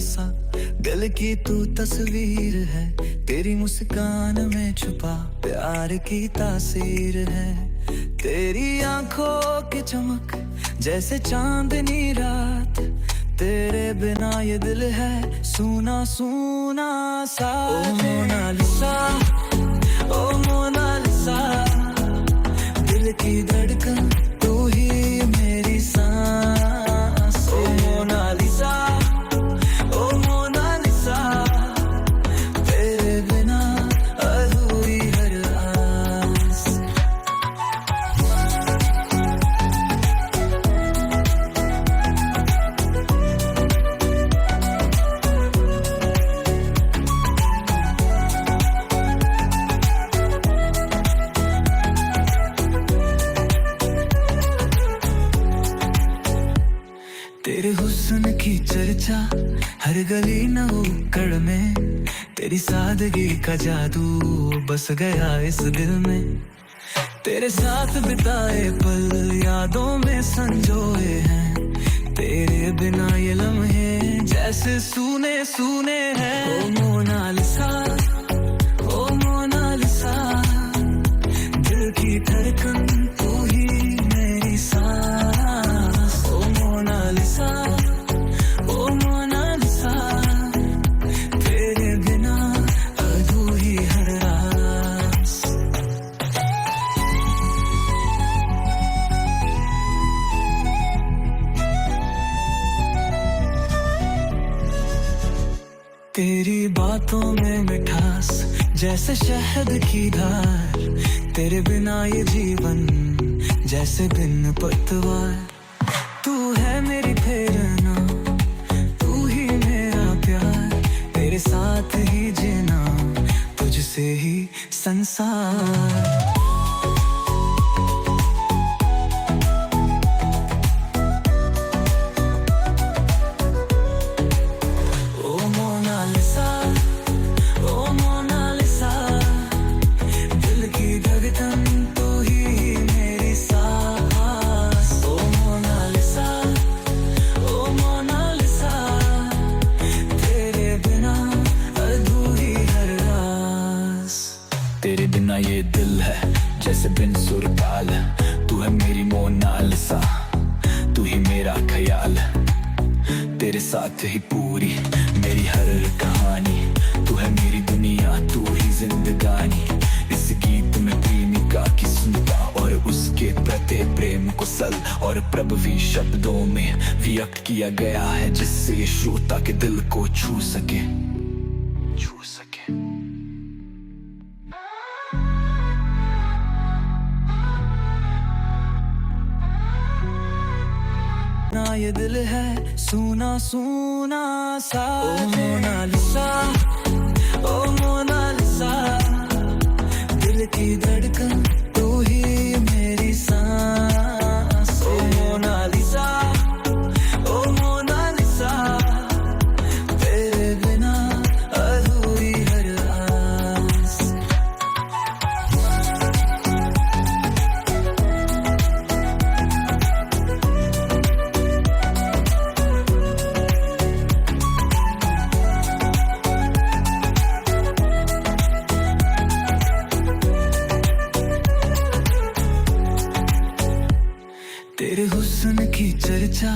सा दिल की तू तस्वीर है, तेरी मुस्कान में छुपा प्यार की तासीर है। तेरी आंखों की चमक जैसे चांदनी रात, तेरे बिना ये दिल है सूना सूना सा। ओ मोनालिसा, ओ मोनालिसा, दिल की धड़कन तू ही मेरी सांस। ओ मोनालिसा, ओ मोनालिसा, तेरे बिना अधूरी हर आस। तेरे हुस्न की चर्चा हर गली नुक्कड़ में, तेरी सादगी का जादू बस गया इस दिल में। तेरे साथ बिताए पल यादों में संजोए हैं, तेरे बिना ये लम्हे जैसे सूने सूने हैं। ओ मोनालिसा, ओ मोनालिसा, दिल की धड़कन तू ही मेरी सांस। ओ मोनालिसा, ओ मोनालिसा, तेरे बिना अधूरी हर रास। तेरी बातों में मिठास जैसे शहद की धार, तेरे बिना ये जीवन जैसे बिन पतवार। तू है मेरी प्रेरणा, तू ही मेरा प्यार, तेरे साथ ही जीना तुझसे ही संसार। ओ मोनालिसा, ओ मोनालिसा, दिल की धड़कन तू ही मेरी सांस। ओ मोनालिसा, ओ मोनालिसा, तेरे बिना अधूरी हर रास। तेरे बिना ये दिल है जैसे बिन सुर ताल, तू है मेरी मोनालिसा, तू ही मेरा ख्याल। तेरे साथ ही पूरी मेरी हर कहानी, तू है मेरी दुनिया, तू ही जिंदगानी। इस गीत में प्रेमिका की सुनता और उसके प्रति प्रेम को सल और प्रभवी शब्दों में व्यक्त किया गया है, जिससे श्रोता के दिल को छू सके, छू सके। ना ये दिल है सूना सूना सा। ओ मोनालिसा, ओ मोनालिसा, दिल की धड़कन तू ही मेरी सांस। ओ मोनालिसा, ओ मोनालिसा, तेरे बिना अधूरी हर आस। तेरे हुस्न की चर्चा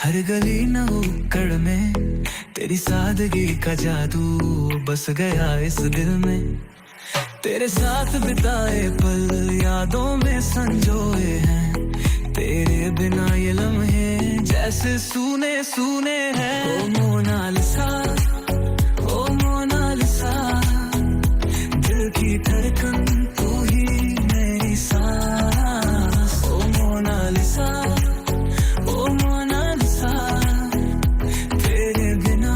हर गली नुक्कड़ में, तेरी सादगी का जादू बस गया इस दिल में। तेरे साथ बिताए पल यादों में संजोए हैं, तेरे बिना ये लम्हे जैसे सूने सूने हैं। ओ मोनालिसा, ओ मोनालिसा, दिल की धड़कन तू ही मेरी सांस। ओ मोनालिसा, ओ मोनालिसा, तेरे बिना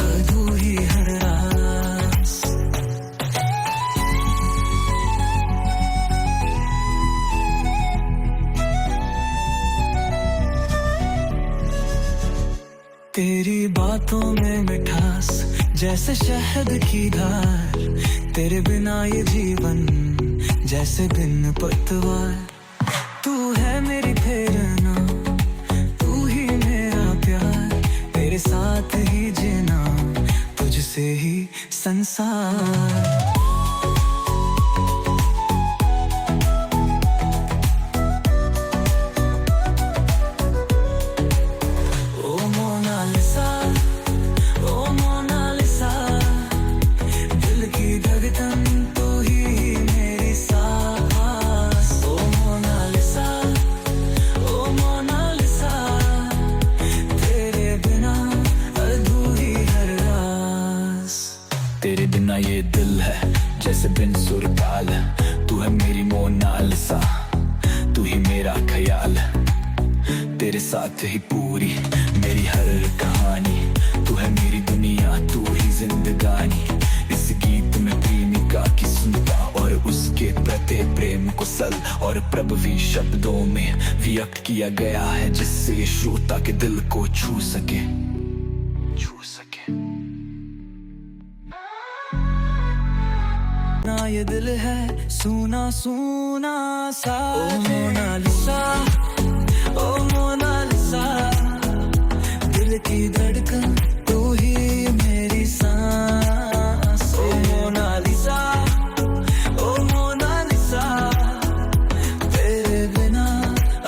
अधूरी हर रास। तेरी बातों में मिठास जैसे शहद की धार, तेरे बिना ये जीवन जैसे बिन पतवार। तू है मेरी प्रेरणा, तू ही मेरा प्यार, तेरे साथ साथ ही जीना, तुझसे ही संसार। तेरे बिना ये दिल है जैसे बिन सुर ताल, तू है मेरी मोनालिसा, तू ही मेरा ख्याल, तेरे साथ ही पूरी मेरी हर कहानी, तू है मेरी दुनिया, तू ही जिंदगानी। इस गीत में प्रेमिका की सुनता और उसके प्रति प्रेम को सल और प्रभवी शब्दों में व्यक्त किया गया है, जिससे श्रोता के दिल को छू सके। ना ये दिल है सूना सूना सा, ओ मोनालिसा, ओ मोनालिसा, दिल की धड़कन तू ही मेरी सांस। ओ मोनालिसा, ओ मोनालिसा, तेरे बिना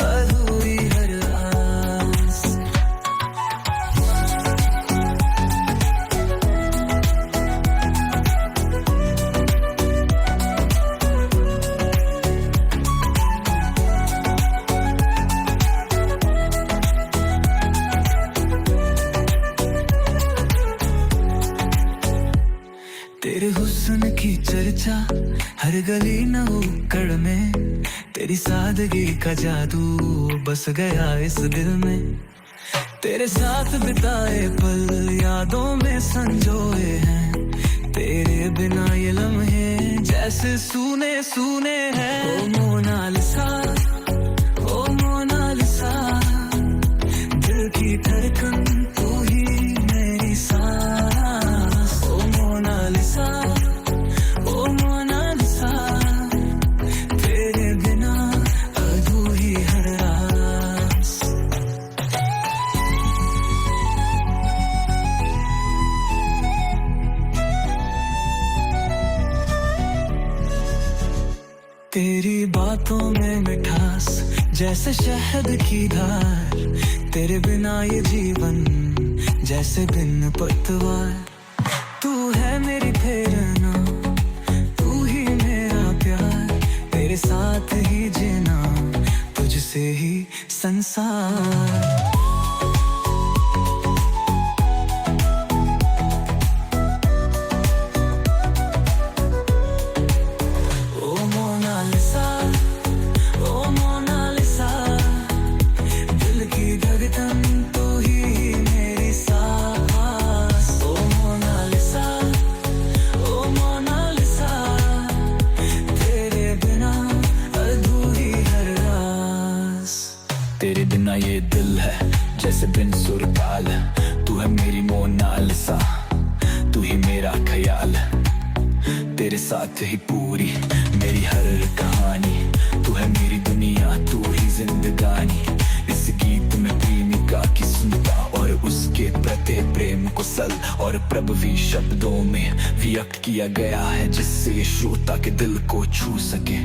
अधूरी हर आस। तेरे हुस्न की चर्चा हर गली नुक्कड़ में, तेरी सादगी का जादू बस गया इस दिल में। तेरे साथ बिताए पल यादों में संजोए हैं, तेरे बिना ये लम्हे जैसे सूने सूने हैं। ओ मोनालिसा, ओ मोनालिसा, दिल की धड़कन तू ही मेरी सांस। ओ मोनालिसा, ओ मोनालिसा, तेरे बिना अधूरी हर रास। तेरी बातों में मिठास जैसे शहद की धार, तेरे बिना ये जीवन जैसे बिन पतवार। तू है मेरी प्रेरणा, तू ही मेरा प्यार, तेरे साथ ही जीना, तुझसे ही संसार। तेरे बिना ये दिल है जैसे बिन सुर ताल, तू है मेरी मोनालिसा, तू ही मेरा ख्याल, तेरे साथ ही पूरी मेरी हर कहानी, तू है मेरी दुनिया, तू ही जिंदगानी। इस गीत में प्रेमिका की सुनता और उसके प्रति प्रेम को सल और प्रभवी शब्दों में व्यक्त किया गया है, जिससे श्रोता के दिल को छू सके।